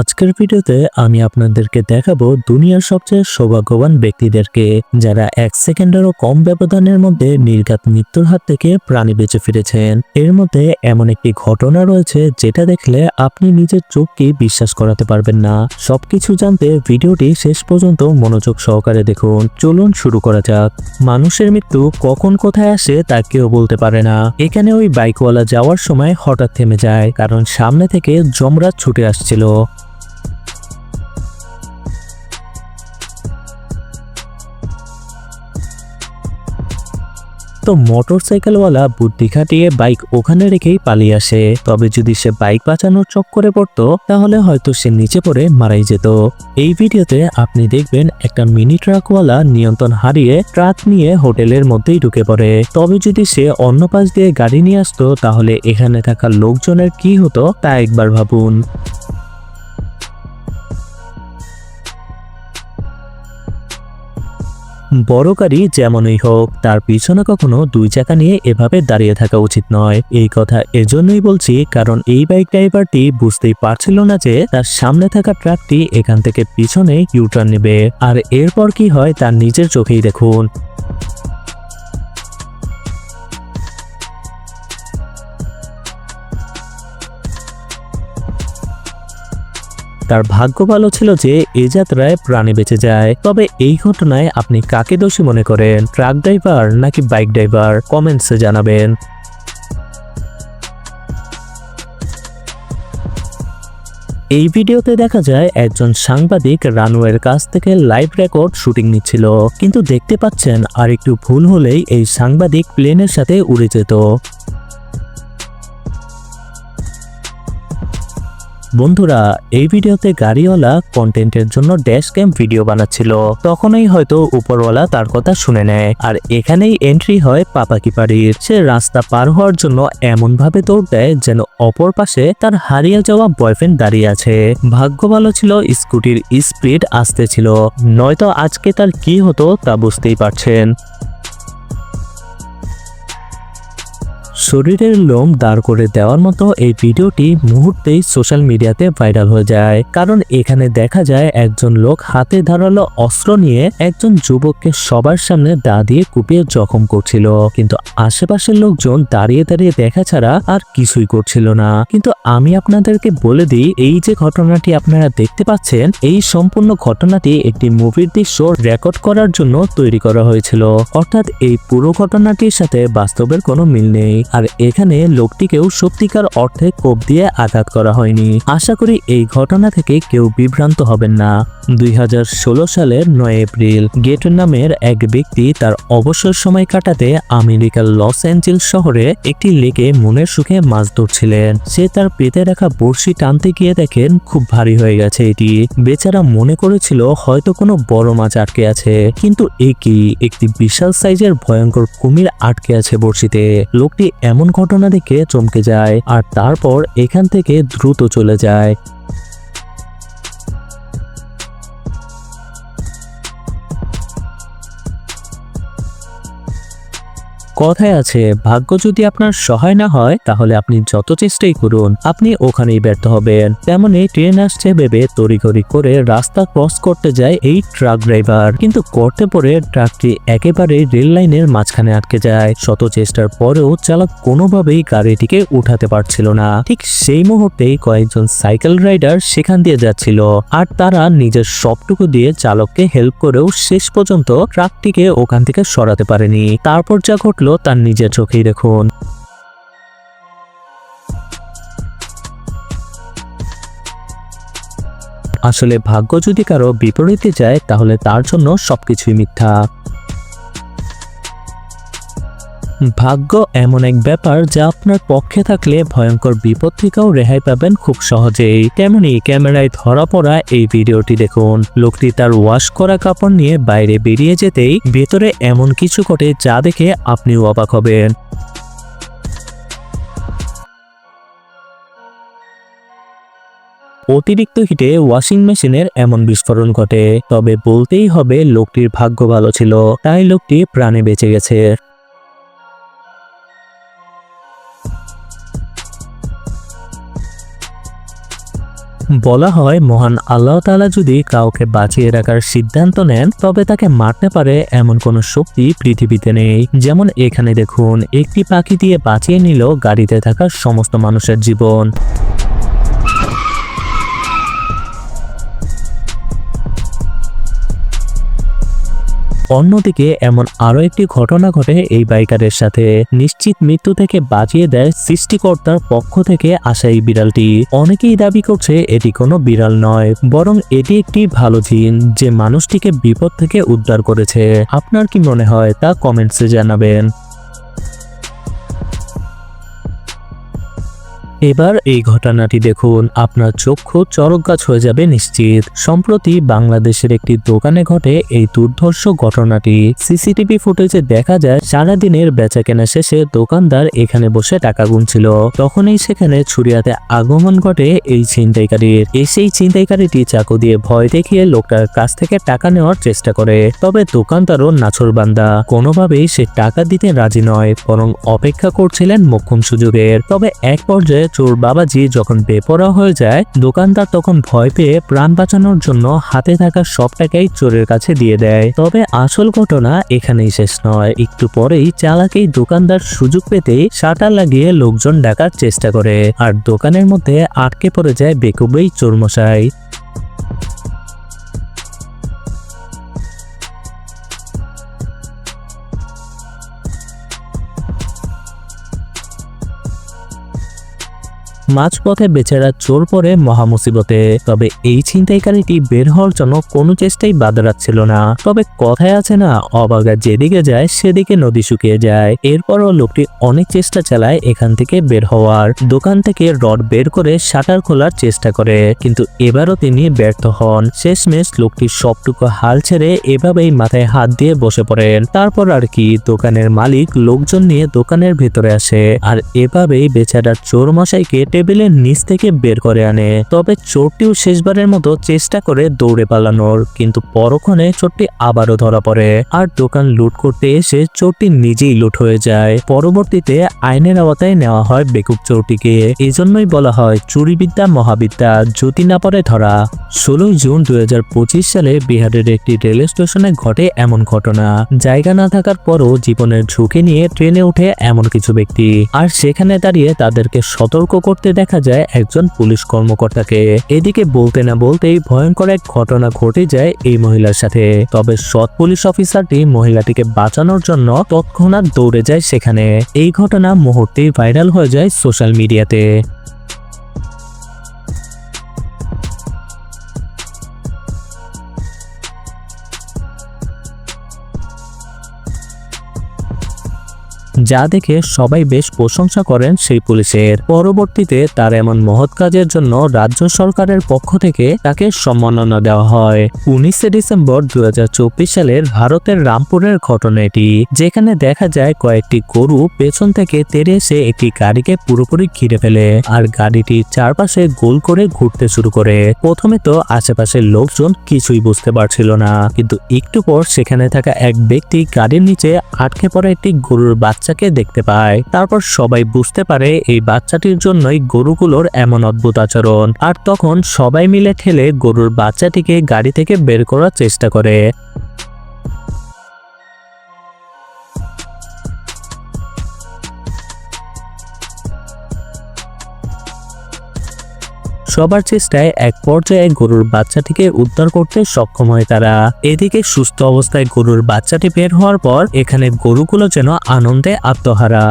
আজকের ভিডিওতে আমি আপনাদেরকে দেখাবো দুনিয়ার সবচেয়ে সৌভাগ্যবান ব্যক্তিদেরকে যারা 1 সেকেন্ডেরও কম ব্যবধানের মধ্যে নির্ঘাত মৃত্যুর হাত থেকে প্রাণী বেঁচে ফিরেছেন। এর মধ্যে এমন একটি ঘটনা রয়েছে যেটা দেখলে আপনি নিজের চোখকে বিশ্বাস করাতে পারবেন না। সবকিছু জানতে ভিডিওটি শেষ পর্যন্ত মনোযোগ সহকারে দেখুন। চলুন শুরু করা যাক। মানুষের মৃত্যু কখন কোথায় আসে তা কেউ বলতে পারে না। এখানে ওই বাইকওয়ালা যাওয়ার সময় হঠাৎ থেমে যায় কারণ সামনে থেকে যমরাজ ছুটে আসছিল। তো মোটরসাইকেলওয়ালা বুদ্ধি খাটিয়ে বাইক ওখানে রেখেই পালিয়ে আসে। তবে যদি সে বাইক বাঁচানোর চক্করে পড়তো তাহলে হয়তো সে নিচে পড়ে মারাই যেত। এই ভিডিওতে আপনি দেখবেন একটা মিনি ট্রাকওয়ালা নিয়ন্ত্রণ হারিয়ে ট্রাক নিয়ে হোটেলের মধ্যেই ঢুকে পড়ে। তবে যদি সে অন্য পাশ দিয়ে গাড়ি নিয়ে আসতো তাহলে এখানে থাকা লোকজনের কি হতো তা একবার ভাবুন। বড় গাড়ি যেমনই হোক তার পিছনে কখনো 2 চাকা নিয়ে এভাবে দাঁড়িয়ে থাকা উচিত নয়। এই কথা এজন্যই বলছি কারণ এই বাইক ড্রাইভারটি বুঝতেই পারছিল না যে তার সামনে থাকা ট্রাকটি এখান থেকে পিছনে ইউটার্ন নেবে। আর এরপর কি হয় তার নিজের চোখেই দেখুন। তার ভাগ্য ভালো ছিল যে এই যাত্রায় প্রাণে বেঁচে যায়। তবে এই ঘটনায় আপনি কাকে দোষী মনে করেন, ট্রাক ড্রাইভার নাকি বাইক ড্রাইভার? কমেন্টসে জানাবেন। এই ভিডিওতে দেখা যায় একজন সাংবাদিক রানওয়ের কাছ থেকে লাইভ রেকর্ড শুটিং নিচ্ছিল, কিন্তু দেখতে পাচ্ছেন আর একটু ভুল হলেই এই সাংবাদিক প্লেনের সাথে উড়ে যেত। বন্ধুরা, এই ভিডিওতে গাড়িওয়ালা কন্টেন্টের জন্য ড্যাশ ক্যাম ভিডিও বানাচ্ছিল, তখনই হয়তো উপরওয়ালা তার কথা শুনে নেয়। আর এখানেই এন্ট্রি হয় পাপাকি পাড়ির। সে রাস্তা পার হওয়ার জন্য এমন ভাবে দৌড় দেয় যেন অপর পাশে তার হারিয়ে যাওয়া বয়ফ্রেন্ড দাঁড়িয়ে আছে। ভাগ্য ভালো ছিল স্কুটির স্পিড আস্তে ছিল, নয়তো আজকে তার কি হতো তা বুঝতেই পারছেন। শরীরের লোম দাঁড় করে দেওয়ার মতো এই ভিডিওটি মুহূর্তেই সোশ্যাল মিডিয়াতে ভাইরাল হয়ে যায়। কারণ এখানে দেখা যায় একজন লোক হাতে ধারালো অস্ত্র নিয়ে একজন যুবককে সবার সামনে দা দিয়ে কুপিয়ে জখম করছিল, কিন্তু আশেপাশের লোকজন দাঁড়িয়ে দাঁড়িয়ে দেখা ছাড়া আর কিছুই করছিল না। কিন্তু আমি আপনাদেরকে বলে দিই, এই যে ঘটনাটি আপনারা দেখতে পাচ্ছেন, এই সম্পূর্ণ ঘটনাটি একটি মুভির দৃশ্য রেকর্ড করার জন্য তৈরি করা হয়েছিল। অর্থাৎ এই পুরো ঘটনাটির সাথে বাস্তবের কোনো মিল নেই। আর এখানে লোকটিকেও সত্যিকার অর্থে কোপ দিয়ে আঘাত করা হয়নি। আশা করি এই ঘটনা থেকে কেউ বিভ্রান্ত হবেন না। 2016 সালের 9 এপ্রিল গেট নামের এক ব্যক্তি তার অবসর সময় কাটাতে আমেরিকার লস অ্যাঞ্জেলস শহরে একটি লেকে মনের সুখে মাছ ধরছিলেন। সে তার পেতে রাখা বড়শি টানতে গিয়ে দেখেন খুব ভারী হয়ে গেছে এটি। বেচারা মনে করেছিল হয়তো কোনো বড় মাছ আটকে আছে, কিন্তু একটি বিশাল সাইজের ভয়ঙ্কর কুমির আটকে আছে বড়শিতে। লোকটি এমন ঘটনা দেখে চমকে যায় আর তারপর এখান থেকে দ্রুত চলে যায়। কথায় আছে, ভাগ্য যদি আপনার সহায় না হয় তাহলে আপনি যত চেষ্টাই করুন আপনি ওখানেই ব্যর্থ হবেন। তেমনি ট্রেন আসছে ভেবে তড়িঘড়ি করে রাস্তা ক্রস করতে যায় এই ট্রাক ড্রাইভার, কিন্তু করতে পরে ট্রাকটি একেবারে রেল লাইনের মাঝখানে আটকে যায়। শত চেষ্টার পরেও চালক কোনোভাবেই গাড়িটিকে উঠাতে পারছিল না। ঠিক সেই মুহূর্তেই কয়েকজন সাইকেল রাইডার সেখান দিয়ে যাচ্ছিল, আর তারা নিজের সবটুকু দিয়ে চালককে হেল্প করেও শেষ পর্যন্ত ট্রাকটিকে ওখান থেকে সরাতে পারেনি। তারপর যা ঘটলো তার নিজের চোখেই দেখুন। আসলে ভাগ্য যদি কারো বিপরীতে যায় তাহলে তার জন্য সবকিছুই মিথ্যা। ভাগ্য এমন এক ব্যাপার যা আপনার পক্ষে থাকলে ভয়ঙ্কর বিপদ থেকেও রেহাই পাবেন খুব সহজেই। তেমনি ক্যামেরায় ধরা পড়া এই ভিডিওটি দেখুন। লোকটি তার ওয়াশ করা কাপড় নিয়ে বাইরে বেরিয়ে যেতেই ভেতরে এমন কিছু ঘটে যা দেখে আপনিও অবাক হবেন। অতিরিক্ত হিটে ওয়াশিং মেশিনের এমন বিস্ফোরণ ঘটে। তবে বলতেই হবে লোকটির ভাগ্য ভালো ছিল, তাই লোকটি প্রাণে বেঁচে গেছে। বলা হয় মহান আল্লাহ তাআলা যদি কাউকে বাঁচিয়ে রাখার সিদ্ধান্ত নেন তবে তাকে মারতে পারে এমন কোনো শক্তি পৃথিবীতে নেই। যেমন এখানে দেখুন, একটি পাখি দিয়ে বাঁচিয়ে নিল গাড়িতে থাকা সমস্ত মানুষের জীবন। অন্যদিকে এমন আরো একটি ঘটনা ঘটে এই বাইকারের সাথে। নিশ্চিত মৃত্যু থেকে বাঁচিয়ে দেয় সৃষ্টিকর্তার পক্ষ থেকে আসা এই বিড়ালটি। অনেকেই দাবি করছে এটি কোনো বিড়াল নয়, বরং এটি একটি ভালো জিন যে মানুষটিকে বিপদ থেকে উদ্ধার করেছে। আপনার কি মনে হয় তা কমেন্টসে জানাবেন। এবার এই ঘটনাটি দেখুন, আপনার চক্ষু চরকগাছ হয়ে যাবে নিশ্চিত। সম্প্রতি বাংলাদেশের একটি দোকানে ঘটে এই দুর্ধর্ষ ঘটনাটি। সিসিটিভি ফুটেজে দেখা যায় সারাদিনের বেচাকেনা শেষে দোকানদার এখানে বসে টাকা গুনছিল। তখনই সেখানে ছুরি হাতে আগমন ঘটে এই ছিনতাইকারীর। সেই ছিনতাইকারীটি চাকু দিয়ে ভয় দেখিয়ে লোকটার কাছ থেকে টাকা নেওয়ার চেষ্টা করে। তবে দোকানদারও নাছোড়বান্দা, কোনোভাবেই সে টাকা দিতে রাজি নয়, বরং অপেক্ষা করছিলেন মোক্ষম সুযোগের। তবে এক পর্যায়ে চোর বাবাজি যখন বেপরোয়া হয়ে যায়, দোকানদার তখন ভয় পেয়ে প্রাণ বাঁচানোর জন্য হাতে থাকা সব টাকাই চোরের কাছে দিয়ে দেয়। তবে আসল ঘটনা এখানেই শেষ নয়। একটু পরেই চালাকেই দোকানদার সুযোগ পেতেই শাটার লাগিয়ে লোকজন ডাকার চেষ্টা করে, আর দোকানের মধ্যে আটকে পড়ে যায় বেকুবেই চোরমশাই। মাঝপথে বেচারা চোর পড়ে মহামুসিবতে। তবে এই ছিনতাইকারীটি বের হওয়ার জন্য কোনো চেষ্টাই বাদ রাখছিল না। তবে কথায় আছে না, অবাগা যেদিকে যায় সেদিকে নদী শুকিয়ে যায়। এরপরও লোকটি অনেক চেষ্টা চালায় এখান থেকে বের হওয়ার। দোকান থেকে রড বের করে শাটার খোলার চেষ্টা করে, কিন্তু এবারও তিনি ব্যর্থ হন। শেষমেশ লোকটি সবটুকু হাল ছেড়ে এভাবেই মাথায় হাত দিয়ে বসে পড়েন। তারপর আর কি, দোকানের মালিক লোকজন নিয়ে দোকানের ভেতরে আসে, আর এভাবেই বেচারা চোর মশাইকে টেবিলের নিচ থেকে বের করে আনে। তবে চোরটিও শেষবারের মতো চেষ্টা করে দৌড়ে পালানোর, কিন্তু পরক্ষণে চোরটি আবারও ধরা পড়ে। আর দোকান লুট করতে এসে চোরটি নিজেই লুট হয়ে যায়। পরবর্তীতে আইনের আওতায় নেওয়া হয় বেকুব চোরটিকে। এজন্যই বলা হয় চুরিবিদ্যা মহাবিদ্যা, যদি না পড়ে ধরা। 16 জুন 2025 সালে বিহারের একটি রেল স্টেশনে ঘটে এমন ঘটনা। জায়গা না থাকার পরও জীবনের ঝুঁকি নিয়ে ট্রেনে উঠে এমন কিছু ব্যক্তি, আর সেখানে দাঁড়িয়ে তাদেরকে সতর্ক করতে দেখা যায় একজন পুলিশ কর্মকর্তাকে। এদিকে বলতে না বলতেই ভয়ঙ্কর এক ঘটনা ঘটে যায় এই মহিলার সাথে। তবে সৎ পুলিশ অফিসারটি মহিলাটিকে বাঁচানোর জন্য তৎক্ষণাৎ দৌড়ে যায় সেখানে। এই ঘটনা মুহূর্তেই ভাইরাল হয়ে যায় সোশ্যাল মিডিয়াতে। যা দেখে সবাই বেশ প্রশংসা করেন সেই পুলিশের। পরবর্তীতে তার এমন মহৎ কাজের জন্য রাজ্য সরকারের পক্ষ থেকে তাকে সম্মাননা দেওয়া হয়। 19 ডিসেম্বর 2024 সালের ভারতের রামপুরের ঘটনা এটি, যেখানে দেখা যায় কয়েকটি গরু পেছন থেকে তেড়ে এসে একটি গাড়িকে পুরোপুরি ঘিরে ফেলে, আর গাড়িটির চারপাশে গোল করে ঘুরতে শুরু করে। প্রথমে তো আশেপাশের লোকজন কিছুই বুঝতে পারছিল না, কিন্তু একটু পর সেখানে থাকা এক ব্যক্তি গাড়ির নিচে আটকে পড়া একটি গরুর বাচ্চাকে দেখতে পায়। তারপর সবাই বুঝতে পারে এই বাচ্চাটির জন্যই গরুগুলোর এমন অদ্ভুত আচরণ, আর তখন সবাই মিলে ঠেলে গরুর বাচ্চাটিকে গাড়ি থেকে বের করার চেষ্টা করে। সবার চেষ্টায় এক পর্যায়ে গরুর বাচ্চাটিকে উদ্ধার করতে সক্ষম হয় তারা। এদিকে সুস্থ অবস্থায় গরুর বাচ্চাটি বের হওয়ার পর এখানে গরুগুলো যেন আনন্দে আত্মহারা।